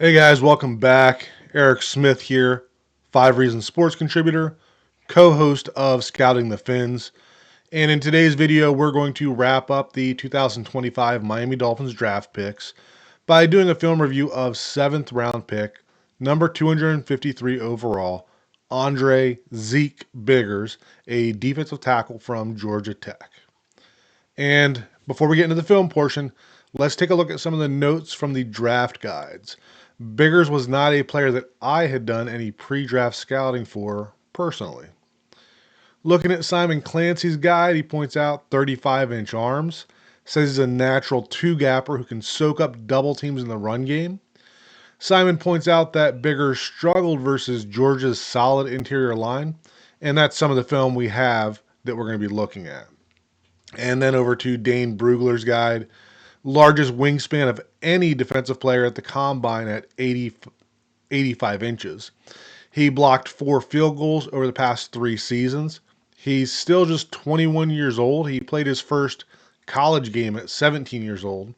Hey guys, welcome back. Eric Smith here, 5 Reasons Sports contributor, co-host of Scouting the Fins. And in today's video, we're going to wrap up the 2025 Miami Dolphins draft picks by doing a film review of 7th round pick, number 253 overall, Andre Zeek Biggers, a defensive tackle from Georgia Tech. And before we get into the film portion, let's take a look at some of the notes from the draft guides. Biggers was not a player that I had done any pre draft scouting for personally. Looking at Simon Clancy's guide, he points out 35-inch arms, says he's a natural two gapper who can soak up double teams in the run game. Simon points out that Biggers struggled versus Georgia's solid interior line, and that's some of the film we have that we're going to be looking at. And then over to Dane Brugler's guide, largest wingspan of any defensive player at the combine at 85 inches. He blocked 4 field goals over the past 3 seasons. He's still just 21 years old. He played his first college game at 17 years old.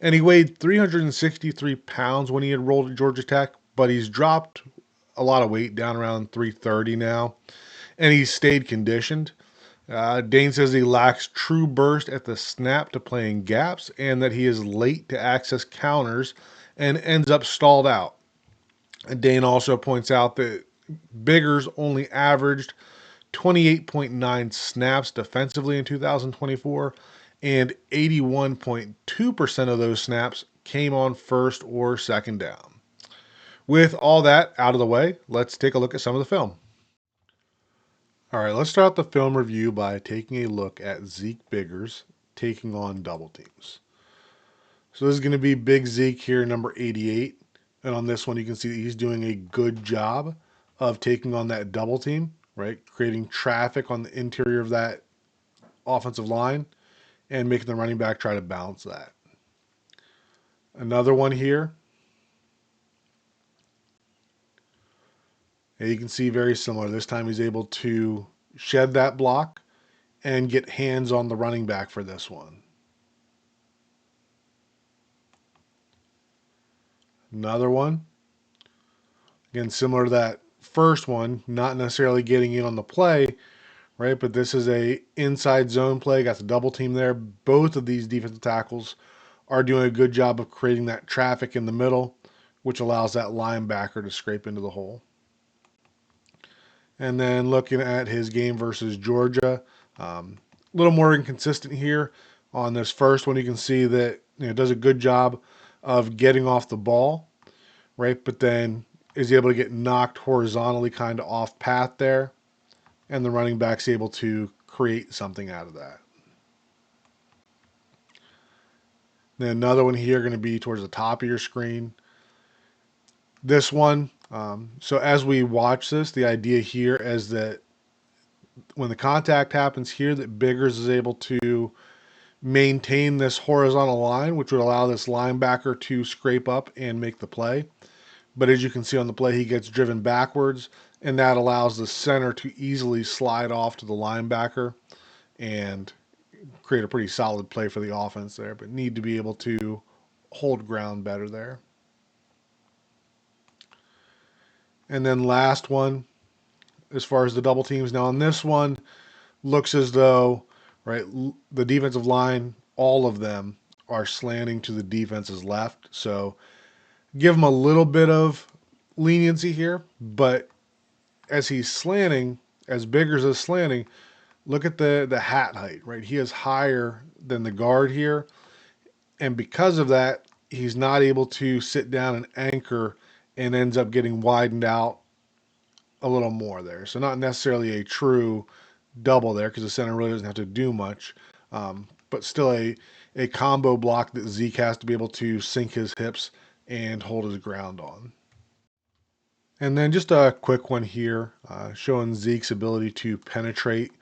And he weighed 363 pounds when he enrolled at Georgia Tech, but he's dropped a lot of weight, down around 330 now. And he's stayed conditioned. Dane says he lacks true burst at the snap to playing gaps and that he is late to access counters and ends up stalled out. And Dane also points out that Biggers only averaged 28.9 snaps defensively in 2024, and 81.2% of those snaps came on first or second down. With all that out of the way, let's take a look at some of the film. All right, let's start the film review by taking a look at Zeek Biggers taking on double teams. So this is going to be Big Zeke here, number 88. And on this one, you can see that he's doing a good job of taking on that double team, right? Creating traffic on the interior of that offensive line and making the running back try to bounce that. Another one here. And you can see very similar. This time he's able to shed that block and get hands on the running back for this one. Another one. Again, similar to that first one, not necessarily getting in on the play, right? But this is a inside zone play. Got the double team there. Both of these defensive tackles are doing a good job of creating that traffic in the middle, which allows that linebacker to scrape into the hole. And then looking at his game versus Georgia, a little more inconsistent here. On this first one, you can see that does a good job of getting off the ball, right? But then is able to get knocked horizontally kind of off path there, and the running back's able to create something out of that. Then another one here going to be towards the top of your screen. This one, so as we watch this, the idea here is that when the contact happens here, that Biggers is able to maintain this horizontal line, which would allow this linebacker to scrape up and make the play. But as you can see on the play, he gets driven backwards, and that allows the center to easily slide off to the linebacker and create a pretty solid play for the offense there, but need to be able to hold ground better there. And then last one, as far as the double teams. Now on this one, looks as though, right, the defensive line, all of them are slanting to the defense's left. So give him a little bit of leniency here, but as he's slanting, as Biggers is slanting, look at the hat height, right? He is higher than the guard here, and because of that, he's not able to sit down and anchor and ends up getting widened out a little more there. So not necessarily a true double there because the center really doesn't have to do much, but still a combo block that Zeke has to be able to sink his hips and hold his ground on. And then just a quick one here, showing Zeke's ability to penetrate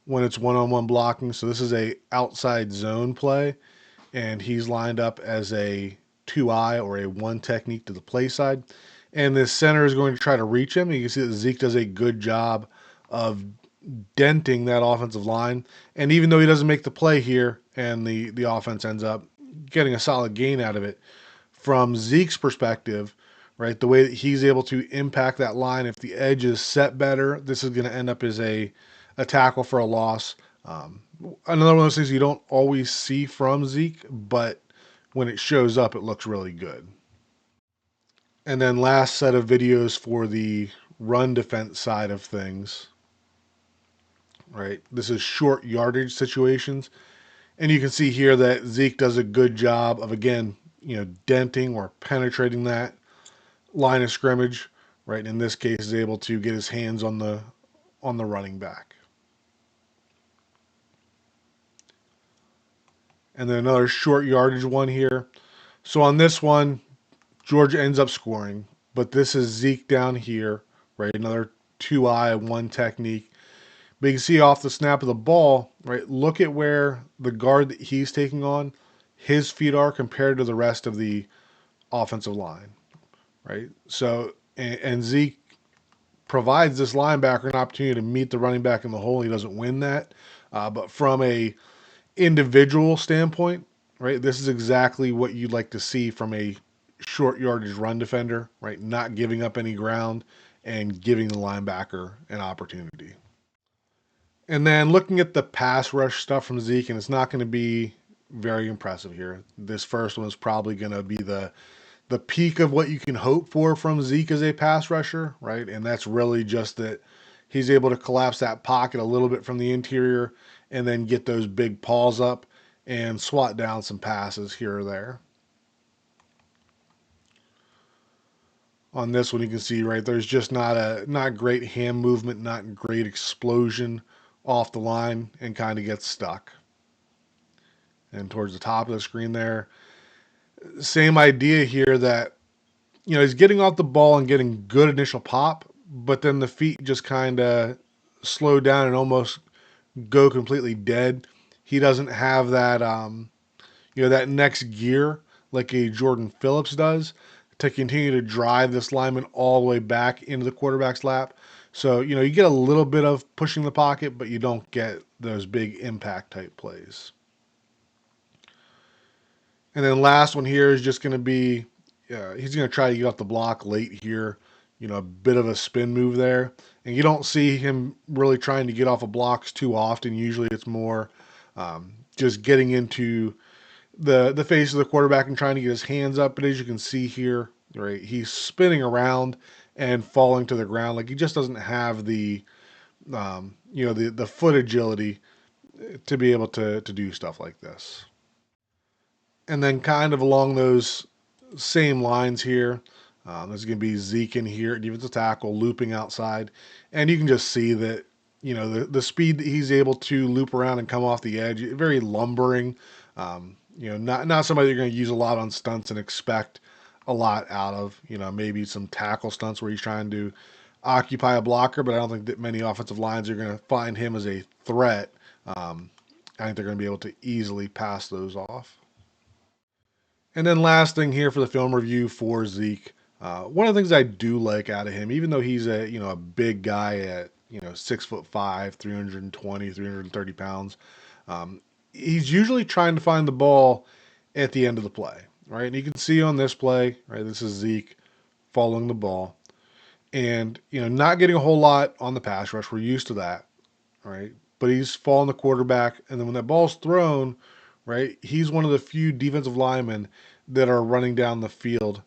when it's one-on-one blocking. So this is a outside zone play, and he's lined up as a 2-eye or a one technique to the play side. And this center is going to try to reach him. You can see that Zeke does a good job of denting that offensive line. And even though he doesn't make the play here and the offense ends up getting a solid gain out of it, from Zeke's perspective, right, the way that he's able to impact that line, if the edge is set better, this is going to end up as a tackle for a loss. Um, Another one of those things you don't always see from Zeke, but when it shows up, it looks really good. And then last set of videos for the run defense side of things, right? This is short yardage situations. And you can see here that Zeke does a good job of, again, denting or penetrating that line of scrimmage, right? In this case, is able to get his hands on the running back. And then another short yardage one here. So on this one, Georgia ends up scoring, but this is Zeke down here, right? Another 2-eye, one technique. But you can see off the snap of the ball, right? Look at where the guard that he's taking on, his feet are compared to the rest of the offensive line, right? So, and Zeke provides this linebacker an opportunity to meet the running back in the hole. He doesn't win that. But from a individual standpoint, right, this is exactly what you'd like to see from a short yardage run defender, right? Not giving up any ground and giving the linebacker an opportunity. And then looking at the pass rush stuff from Zeke, and it's not going to be very impressive here. This first one is probably going to be the peak of what you can hope for from Zeke as a pass rusher, right? And that's really just that he's able to collapse that pocket a little bit from the interior and then get those big paws up and swat down some passes here or there. On this one, you can see, right, there's just not great hand movement, not great explosion off the line, and kind of gets stuck. And towards the top of the screen there, same idea here that he's getting off the ball and getting good initial pop, but then the feet just kind of slow down and almost go completely dead. He doesn't have that that next gear like a Jordan Phillips does to continue to drive this lineman all the way back into the quarterback's lap. So, you get a little bit of pushing the pocket, but you don't get those big impact type plays. And then last one here is just going to be, he's going to try to get off the block late here. A bit of a spin move there. And you don't see him really trying to get off of blocks too often. Usually it's more just getting into the face of the quarterback and trying to get his hands up. But as you can see here, right, he's spinning around and falling to the ground. Like he just doesn't have the the foot agility to be able to do stuff like this. And then kind of along those same lines here, there's going to be Zeke in here, defensive tackle, looping outside. And you can just see that, the speed that he's able to loop around and come off the edge, very lumbering. Not somebody you're going to use a lot on stunts and expect a lot out of. Maybe some tackle stunts where he's trying to occupy a blocker, but I don't think that many offensive lines are going to find him as a threat. I think they're going to be able to easily pass those off. And then last thing here for the film review for Zeke, one of the things I do like out of him, even though he's a big guy at 6'5", 320, 330 pounds, he's usually trying to find the ball at the end of the play, right? And you can see on this play, right, this is Zeke following the ball, and not getting a whole lot on the pass rush. We're used to that, right? But he's following the quarterback, and then when that ball's thrown, right, he's one of the few defensive linemen that are running down the field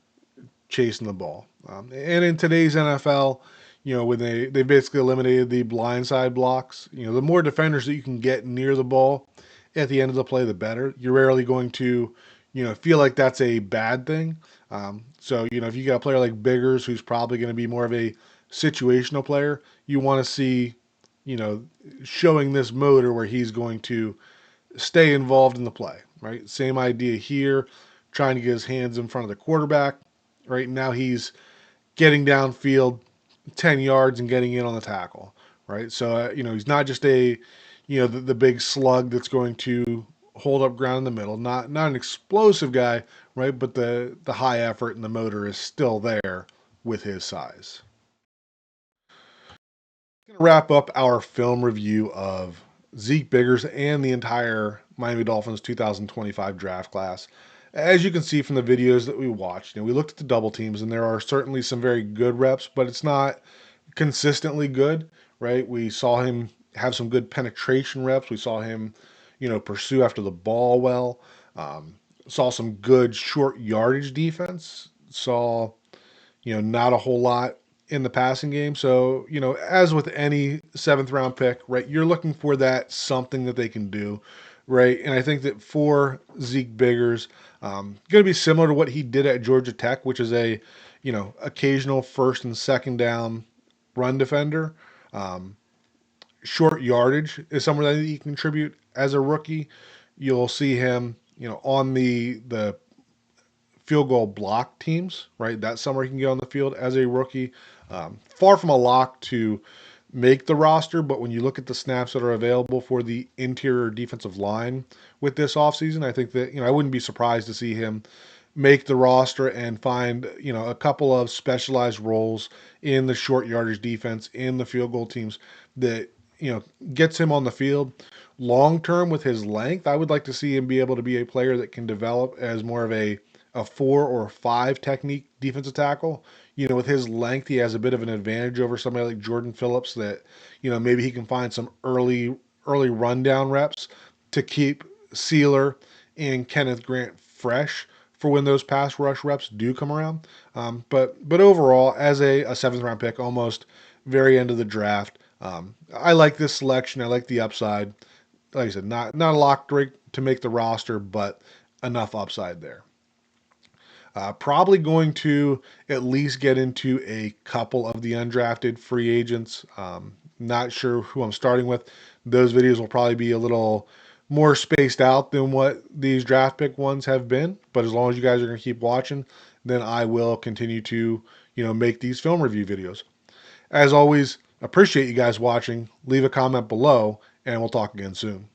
chasing the ball. And in today's NFL, when they basically eliminated the blindside blocks, the more defenders that you can get near the ball at the end of the play, the better. You're rarely going to, feel like that's a bad thing. So, if you got a player like Biggers, who's probably going to be more of a situational player, you want to see, showing this motor where he's going to stay involved in the play, right? Same idea here, trying to get his hands in front of the quarterback. Right now he's getting downfield 10 yards and getting in on the tackle, right? So, he's not just the big slug that's going to hold up ground in the middle, not an explosive guy, right? But the high effort and the motor is still there with his size. Going to wrap up our film review of Zeek Biggers and the entire Miami Dolphins 2025 draft class. As you can see from the videos that we watched, we looked at the double teams, and there are certainly some very good reps, but it's not consistently good, right? We saw him have some good penetration reps. We saw him, pursue after the ball well. Um, saw some good short yardage defense. Saw, not a whole lot in the passing game. So, as with any seventh round pick, right, you're looking for that something that they can do, right? And I think that for Zeek Biggers, going to be similar to what he did at Georgia Tech, which is a, occasional first and second down run defender. Um, Short yardage is somewhere that he can contribute as a rookie. You'll see him, on the field goal block teams, right? That summer he can get on the field as a rookie. Far from a lock to make the roster, but when you look at the snaps that are available for the interior defensive line with this offseason, I think that, I wouldn't be surprised to see him make the roster and find, a couple of specialized roles in the short yardage defense, in the field goal teams that, gets him on the field. Long term with his length, I would like to see him be able to be a player that can develop as more of a 4 or 5 technique defensive tackle. With his length, he has a bit of an advantage over somebody like Jordan Phillips that, maybe he can find some early rundown reps to keep Sealer and Kenneth Grant fresh for when those pass rush reps do come around. But overall, as a seventh round pick, almost very end of the draft, I like this selection. I like the upside. Like I said, not a lock to make the roster, but enough upside there. Probably going to at least get into a couple of the undrafted free agents. Not sure who I'm starting with. Those videos will probably be a little more spaced out than what these draft pick ones have been. But as long as you guys are going to keep watching, then I will continue to, make these film review videos. As always, appreciate you guys watching. Leave a comment below, and we'll talk again soon.